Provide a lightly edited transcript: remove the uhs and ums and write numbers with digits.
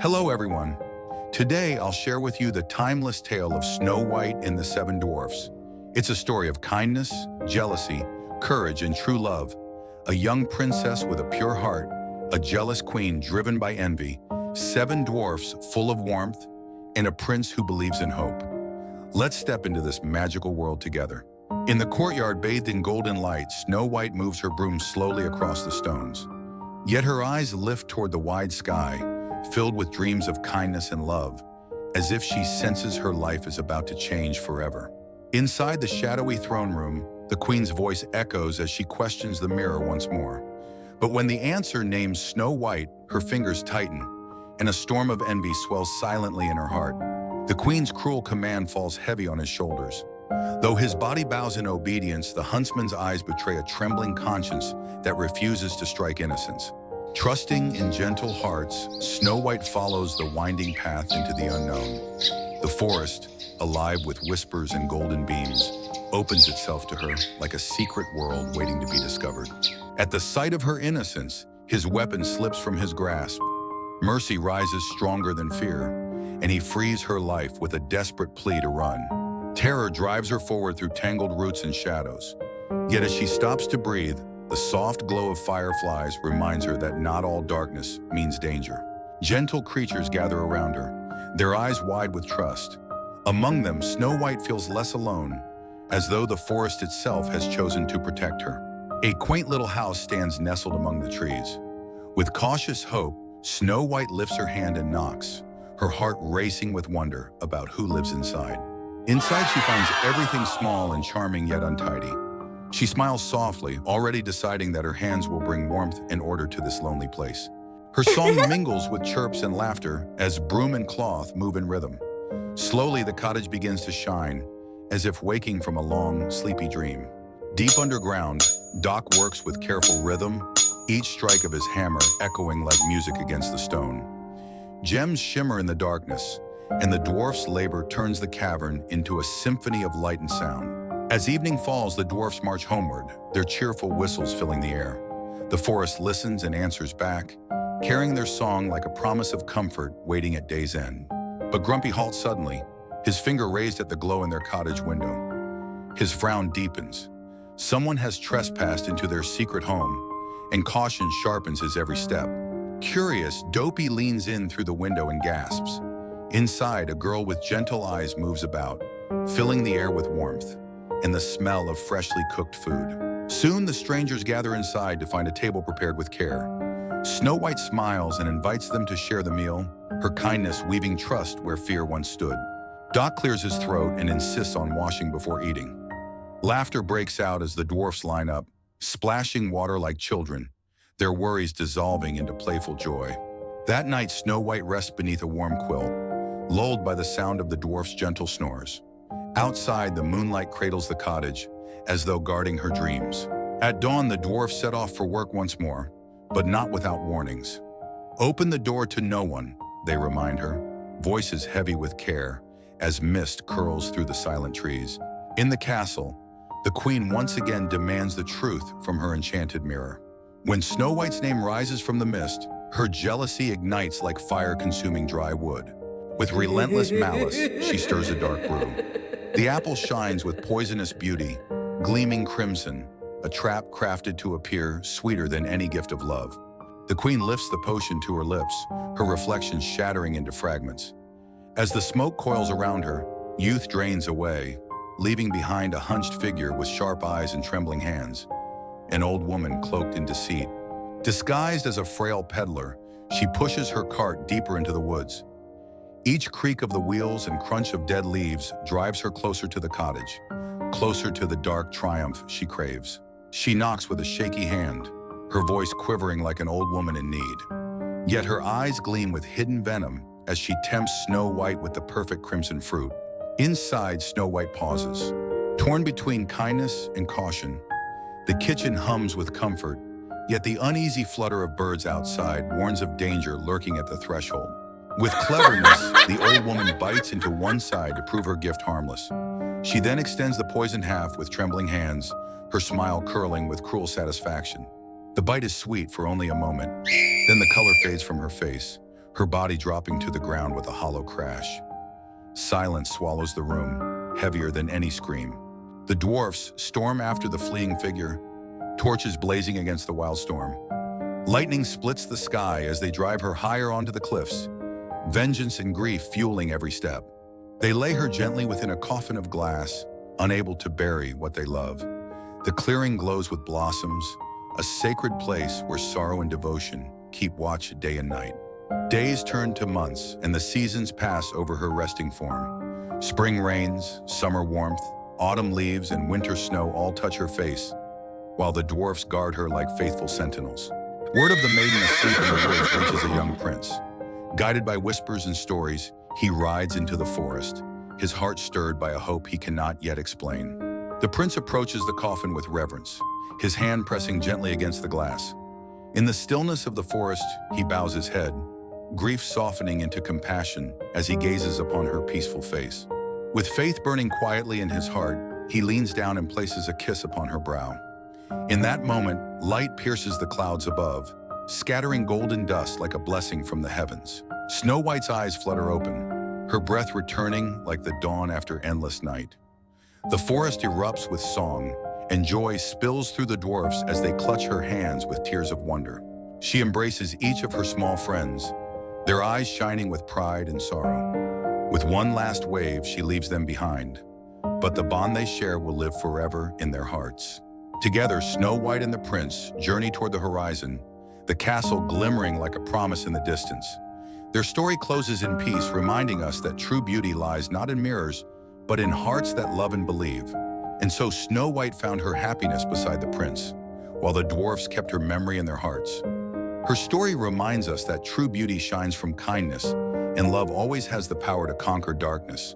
Hello everyone. Today I'll share with you the timeless tale of Snow White and the Seven Dwarfs. It's a story of kindness, jealousy, courage, and true love. A young princess with a pure heart, a jealous queen driven by envy, seven dwarfs full of warmth, and a prince who believes in hope. Let's step into this magical world together. In the courtyard bathed in golden light, Snow White moves her broom slowly across the stones. Yet her eyes lift toward the wide sky, filled with dreams of kindness and love, as if she senses her life is about to change forever. Inside the shadowy throne room, the queen's voice echoes as she questions the mirror once more. But when the answer names Snow White, her fingers tighten, and a storm of envy swells silently in her heart. The queen's cruel command falls heavy on his shoulders. Though his body bows in obedience, the huntsman's eyes betray a trembling conscience that refuses to strike innocence. Trusting in gentle hearts, Snow White follows the winding path into the unknown. The forest, alive with whispers and golden beams, opens itself to her like a secret world waiting to be discovered. At the sight of her innocence, his weapon slips from his grasp. Mercy rises stronger than fear, and he frees her life with a desperate plea to run. Terror drives her forward through tangled roots and shadows. Yet as she stops to breathe, the soft glow of fireflies reminds her that not all darkness means danger. Gentle creatures gather around her, their eyes wide with trust. Among them, Snow White feels less alone, as though the forest itself has chosen to protect her. A quaint little house stands nestled among the trees. With cautious hope, Snow White lifts her hand and knocks, her heart racing with wonder about who lives inside. Inside, she finds everything small and charming yet untidy. She smiles softly, already deciding that her hands will bring warmth and order to this lonely place. Her song mingles with chirps and laughter as broom and cloth move in rhythm. Slowly, the cottage begins to shine, as if waking from a long, sleepy dream. Deep underground, Doc works with careful rhythm, each strike of his hammer echoing like music against the stone. Gems shimmer in the darkness, and the dwarf's labor turns the cavern into a symphony of light and sound. As evening falls, the dwarfs march homeward, their cheerful whistles filling the air. The forest listens and answers back, carrying their song like a promise of comfort waiting at day's end. But Grumpy halts suddenly, his finger raised at the glow in their cottage window. His frown deepens. Someone has trespassed into their secret home, and caution sharpens his every step. Curious, Dopey leans in through the window and gasps. Inside, a girl with gentle eyes moves about, filling the air with warmth and the smell of freshly cooked food. Soon, the strangers gather inside to find a table prepared with care. Snow White smiles and invites them to share the meal, her kindness weaving trust where fear once stood. Doc clears his throat and insists on washing before eating. Laughter breaks out as the dwarfs line up, splashing water like children, their worries dissolving into playful joy. That night, Snow White rests beneath a warm quilt, lulled by the sound of the dwarf's gentle snores. Outside, the moonlight cradles the cottage, as though guarding her dreams. At dawn, the dwarfs set off for work once more, but not without warnings. Open the door to no one, they remind her, voices heavy with care, as mist curls through the silent trees. In the castle, the queen once again demands the truth from her enchanted mirror. When Snow White's name rises from the mist, her jealousy ignites like fire-consuming dry wood. With relentless malice, she stirs a dark brew. The apple shines with poisonous beauty, gleaming crimson, a trap crafted to appear sweeter than any gift of love. The queen lifts the potion to her lips, her reflection shattering into fragments. As the smoke coils around her, youth drains away, leaving behind a hunched figure with sharp eyes and trembling hands. An old woman cloaked in deceit. Disguised as a frail peddler, she pushes her cart deeper into the woods. Each creak of the wheels and crunch of dead leaves drives her closer to the cottage, closer to the dark triumph she craves. She knocks with a shaky hand, her voice quivering like an old woman in need. Yet her eyes gleam with hidden venom as she tempts Snow White with the perfect crimson fruit. Inside, Snow White pauses. Torn between kindness and caution, the kitchen hums with comfort, yet the uneasy flutter of birds outside warns of danger lurking at the threshold. With cleverness, the old woman bites into one side to prove her gift harmless. She then extends the poisoned half with trembling hands, her smile curling with cruel satisfaction. The bite is sweet for only a moment. Then the color fades from her face, her body dropping to the ground with a hollow crash. Silence swallows the room, heavier than any scream. The dwarfs storm after the fleeing figure, torches blazing against the wildstorm. Lightning splits the sky as they drive her higher onto the cliffs, vengeance and grief fueling every step. They lay her gently within a coffin of glass, unable to bury what they love. The clearing glows with blossoms, a sacred place where sorrow and devotion keep watch day and night. Days turn to months, and the seasons pass over her resting form. Spring rains, summer warmth, autumn leaves, and winter snow all touch her face, while the dwarfs guard her like faithful sentinels. Word of the maiden asleep in the woods reaches a young prince. Guided by whispers and stories, he rides into the forest, his heart stirred by a hope he cannot yet explain. The prince approaches the coffin with reverence, his hand pressing gently against the glass. In the stillness of the forest, he bows his head, grief softening into compassion as he gazes upon her peaceful face. With faith burning quietly in his heart, he leans down and places a kiss upon her brow. In that moment, light pierces the clouds above, scattering golden dust like a blessing from the heavens. Snow White's eyes flutter open, her breath returning like the dawn after endless night. The forest erupts with song, and joy spills through the dwarfs as they clutch her hands with tears of wonder. She embraces each of her small friends, their eyes shining with pride and sorrow. With one last wave, she leaves them behind, but the bond they share will live forever in their hearts. Together, Snow White and the prince journey toward the horizon, the castle glimmering like a promise in the distance. Their story closes in peace, reminding us that true beauty lies not in mirrors, but in hearts that love and believe. And so Snow White found her happiness beside the prince, while the dwarfs kept her memory in their hearts. Her story reminds us that true beauty shines from kindness, and love always has the power to conquer darkness.